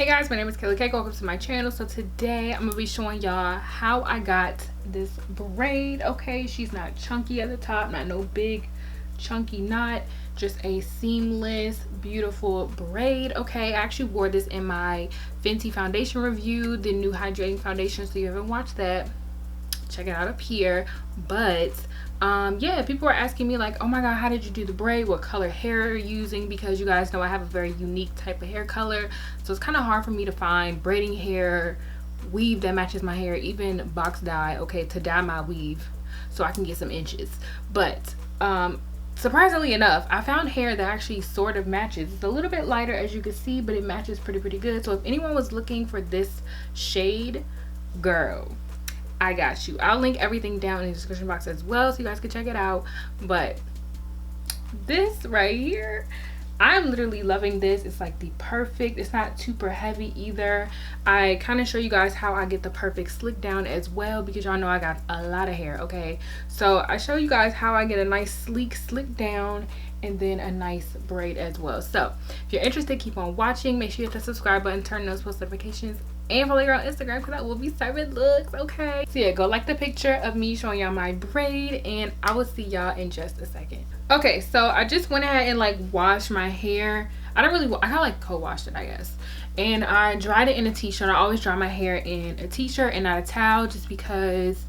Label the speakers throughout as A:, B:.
A: Hey guys, my name is Kaila Kake. Welcome to my channel. So today I'm gonna be showing y'all how I got this braid. Okay, she's not chunky at the top, not no big chunky knot, just a seamless beautiful braid. Okay, I actually wore this in my Fenty foundation review, the new hydrating foundation. So if you haven't watched that, check it out up here. But yeah, people were asking me like, oh my god, how did you do the braid, what color hair are you using, because you guys know I have a very unique type of hair color, so it's kind of hard for me to find braiding hair weave that matches my hair, even box dye, okay, to dye my weave so I can get some inches. But surprisingly enough, I found hair that actually sort of matches. It's a little bit lighter as you can see, but it matches pretty good. So if anyone was looking for this shade, girl, I got you. I'll link everything down in the description box as well so you guys can check it out. But this right here, I'm literally loving this. It's like the perfect, it's not super heavy either. I kind of show you guys how I get the perfect slick down as well, because y'all know I got a lot of hair. Okay, so I show you guys how I get a nice sleek slick down and then a nice braid as well. So if you're interested, keep on watching. Make sure you hit the subscribe button, turn those post notifications, and follow her on Instagram because I will be serving looks. Okay, so yeah, go like the picture of me showing y'all my braid, and I will see y'all in just a second. Okay, so I just went ahead and like washed my hair. I kind of like co-washed it, I guess, and I dried it in a t-shirt. I always dry my hair in a t-shirt and not a towel, just because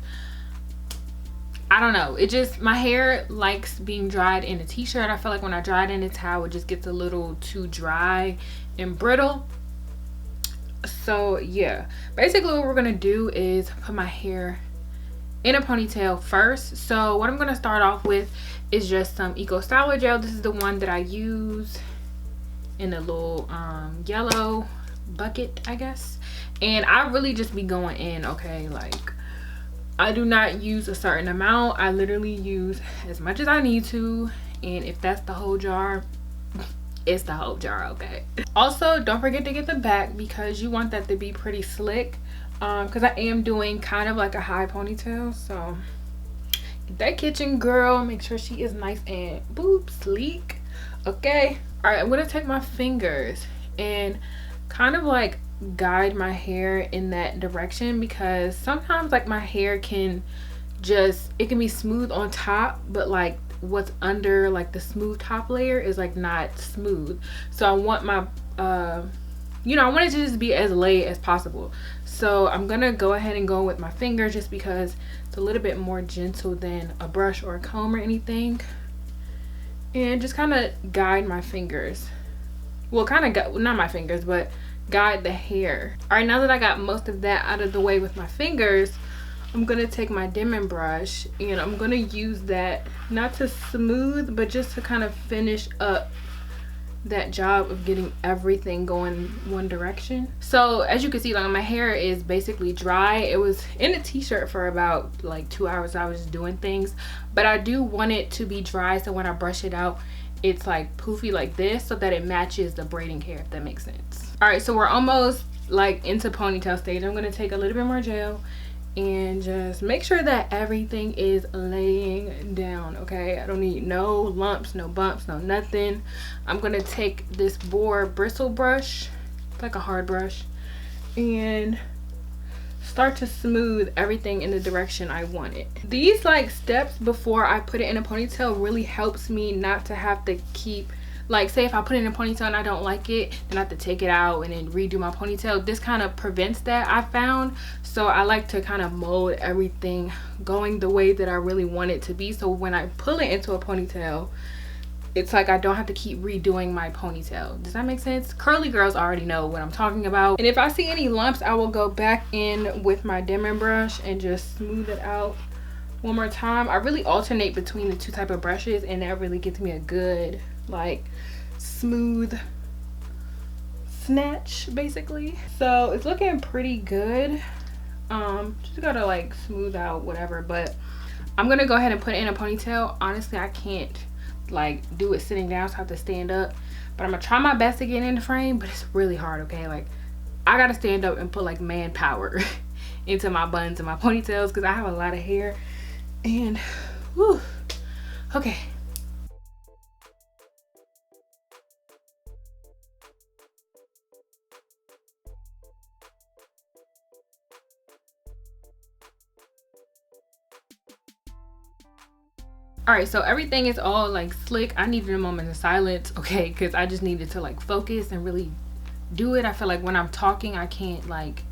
A: I don't know, it just, my hair likes being dried in a t-shirt. I feel like when I dry it in a towel, it just gets a little too dry and brittle. So yeah, basically what we're gonna do is put my hair in a ponytail first. So what I'm gonna start off with is just some Eco Styler gel. This is the one that I use in a little yellow bucket, I guess, and I really just be going in. Okay, like I do not use a certain amount. I literally use as much as I need to, and if that's the whole jar, it's the whole jar. Okay, also don't forget to get the back, because you want that to be pretty slick, because I am doing kind of like a high ponytail. So get that kitchen girl, make sure she is nice and boop sleek. Okay, all right, I'm gonna take my fingers and kind of like guide my hair in that direction, because sometimes like my hair can just, it can be smooth on top, but like what's under like the smooth top layer is like not smooth. So I want my you know, I want it to just be as laid as possible. So I'm gonna go ahead and go with my finger, just because it's a little bit more gentle than a brush or a comb or anything, and just kind of guide my fingers. Well, kind of not my fingers, but guide the hair. All right, now that I got most of that out of the way with my fingers, I'm gonna take my dimming brush and I'm gonna use that not to smooth, but just to kind of finish up that job of getting everything going one direction. So as you can see, like my hair is basically dry. It was in a t-shirt for about like 2 hours. I was just doing things, but I do want it to be dry, so when I brush it out, it's like poofy like this, so that it matches the braiding hair, if that makes sense. All right, so we're almost like into ponytail stage. I'm gonna take a little bit more gel and just make sure that everything is laying down. Okay, I don't need no lumps, no bumps, no nothing. I'm gonna take this Boar bristle brush, it's like a hard brush, and start to smooth everything in the direction I want it. These like steps before I put it in a ponytail really helps me not to have to keep, like say if I put it in a ponytail and I don't like it, then I have to take it out and then redo my ponytail. This kind of prevents that, I found. So I like to kind of mold everything going the way that I really want it to be, so when I pull it into a ponytail, it's like I don't have to keep redoing my ponytail. Does that make sense? Curly girls already know what I'm talking about. And if I see any lumps, I will go back in with my dimming brush and just smooth it out one more time. I really alternate between the two type of brushes, and that really gets me a good like smooth snatch basically. So it's looking pretty good. Just gotta like smooth out whatever, but I'm gonna go ahead and put it in a ponytail. Honestly, I can't like do it sitting down, so I have to stand up, but I'm gonna try my best to get in the frame, but it's really hard. Okay, like I gotta stand up and put like manpower into my buns and my ponytails, because I have a lot of hair, and whew, okay. All right, so everything is all like slick. I needed a moment of silence, okay, because I just needed to like focus and really do it. I feel like when I'm talking, I can't like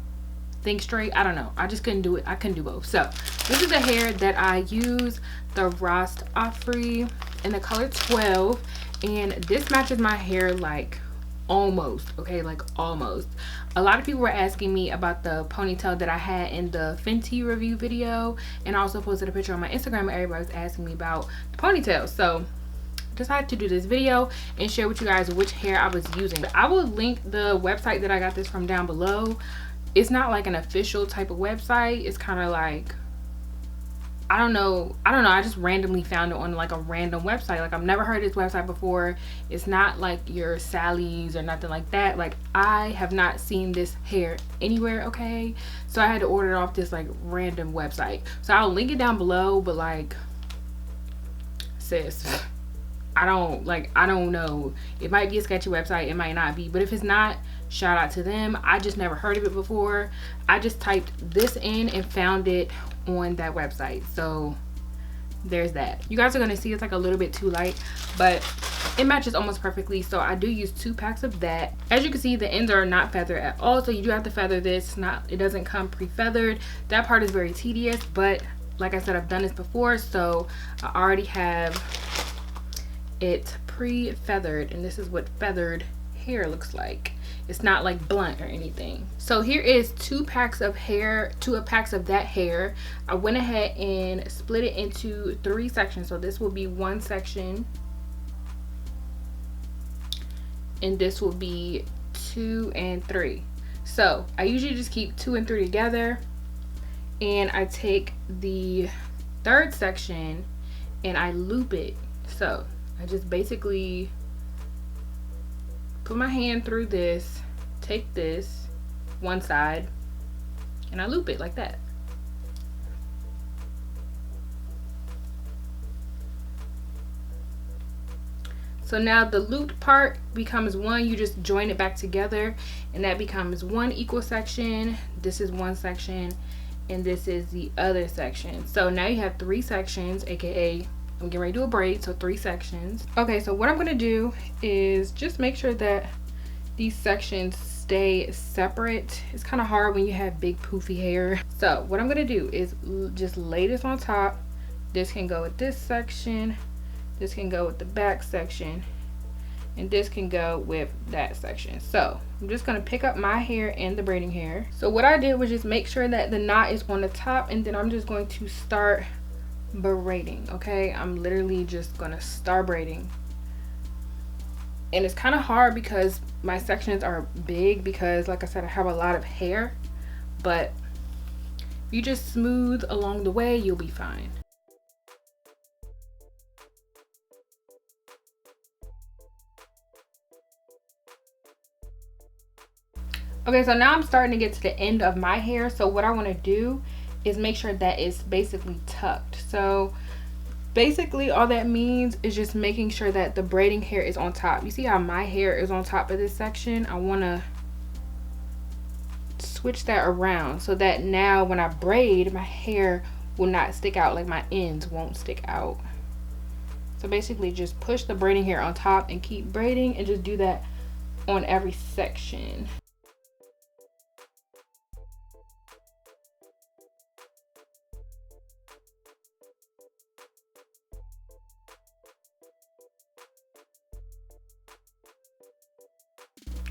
A: think straight. I don't know, I just couldn't do it. I couldn't do both. So this is the hair that I use, the RastAfri in the color 12, and this matches my hair like almost, okay, like almost. A lot of people were asking me about the ponytail that I had in the Fenty review video, and I also posted a picture on my Instagram and everybody was asking me about the ponytail. So decided to do this video and share with you guys which hair I was using. I will link the website that I got this from down below. It's not like an official type of website. It's kind of like, I don't know, I just randomly found it on like a random website. Like I've never heard of this website before. It's not like your Sally's or nothing like that. Like I have not seen this hair anywhere, okay? So I had to order it off this like random website. So I'll link it down below, but like, sis, I don't know. It might be a sketchy website, it might not be, but if it's not, shout out to them. I just never heard of it before. I just typed this in and found it on that website. So there's that. You guys are gonna see it's like a little bit too light, but it matches almost perfectly. So I do use 2 packs of that. As you can see, the ends are not feathered at all, so you do have to feather this. It doesn't come pre-feathered. That part is very tedious, but like I said, I've done this before, so I already have it pre-feathered, and this is what feathered hair looks like. It's not like blunt or anything. So here is 2 packs of hair, 2 packs of that hair. I went ahead and split it into 3 sections. So this will be 1 section, and this will be 2 and 3. So I usually just keep 2 and 3 together, and I take the 3rd section and I loop it. So I just basically put my hand through this, take this one side, and I loop it like that. So now the looped part becomes one. You just join it back together, and that becomes 1 equal section. This is 1 section, and this is the other section. So now you have 3 sections, aka I'm getting ready to do a braid, so 3 sections. Okay, so what I'm gonna do is just make sure that these sections stay separate. It's kind of hard when you have big poofy hair. So what I'm gonna do is just lay this on top. This can go with this section, this can go with the back section, and this can go with that section. So I'm just gonna pick up my hair and the braiding hair. So what I did was just make sure that the knot is on the top, and then I'm just going to start braiding. Okay, I'm literally just gonna start braiding, and it's kind of hard because my sections are big, because like I said, I have a lot of hair, but if you just smooth along the way, you'll be fine. Okay, so now I'm starting to get to the end of my hair. So what I want to do is make sure that it's basically tucked. So basically all that means is just making sure that the braiding hair is on top. You see how my hair is on top of this section? I want to switch that around so that now when I braid, my hair will not stick out, like my ends won't stick out. So basically just push the braiding hair on top and keep braiding, and just do that on every section.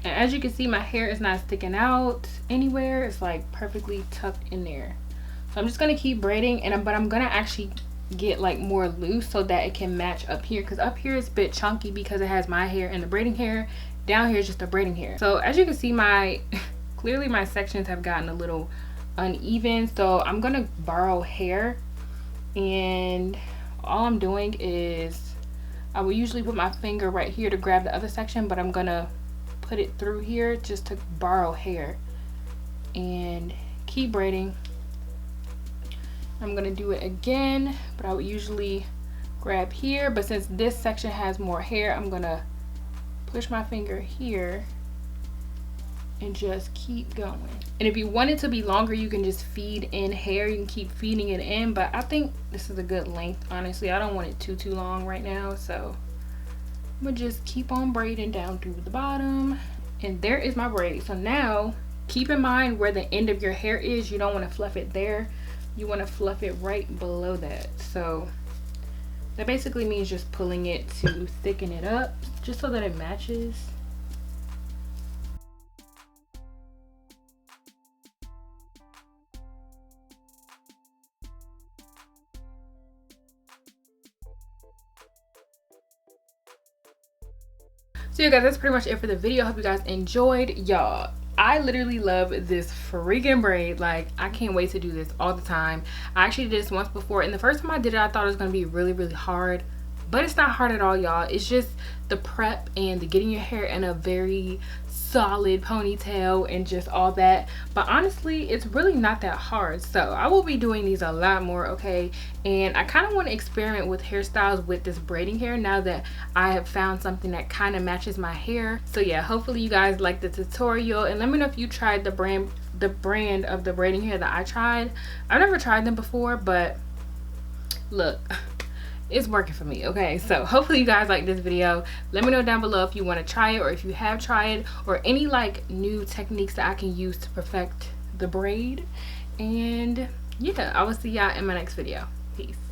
A: And as you can see, my hair is not sticking out anywhere. It's like perfectly tucked in there. So I'm just gonna keep braiding, but I'm gonna actually get like more loose so that it can match up here, because up here it's a bit chunky because it has my hair and the braiding hair. Down here is just the braiding hair. So as you can see, clearly my sections have gotten a little uneven. So I'm gonna borrow hair, and all I'm doing is, I will usually put my finger right here to grab the other section, but I'm gonna put it through here just to borrow hair and keep braiding. I'm gonna do it again, but I would usually grab here, but since this section has more hair, I'm gonna push my finger here and just keep going. And if you want it to be longer, you can just feed in hair. You can keep feeding it in, but I think this is a good length, honestly. I don't want it too long right now, so I'm gonna just keep on braiding down through the bottom. And there is my braid. So now keep in mind where the end of your hair is. You don't want to fluff it there, you want to fluff it right below that. So that basically means just pulling it to thicken it up just so that it matches. So you guys, that's pretty much it for the video. Hope you guys enjoyed. Y'all, I literally love this freaking braid. Like, I can't wait to do this all the time. I actually did this once before, and the first time I did it, I thought it was going to be really hard, but it's not hard at all, y'all. It's just the prep and the getting your hair in a very solid ponytail and just all that. But honestly, it's really not that hard. So I will be doing these a lot more, okay? And I kind of want to experiment with hairstyles with this braiding hair now that I have found something that kind of matches my hair. So yeah, hopefully you guys like the tutorial, and let me know if you tried the brand of the braiding hair that I tried. I've never tried them before, but look, it's working for me, okay? So hopefully you guys like this video. Let me know down below if you want to try it, or if you have tried, or any like new techniques that I can use to perfect the braid. And yeah, I will see y'all in my next video. Peace.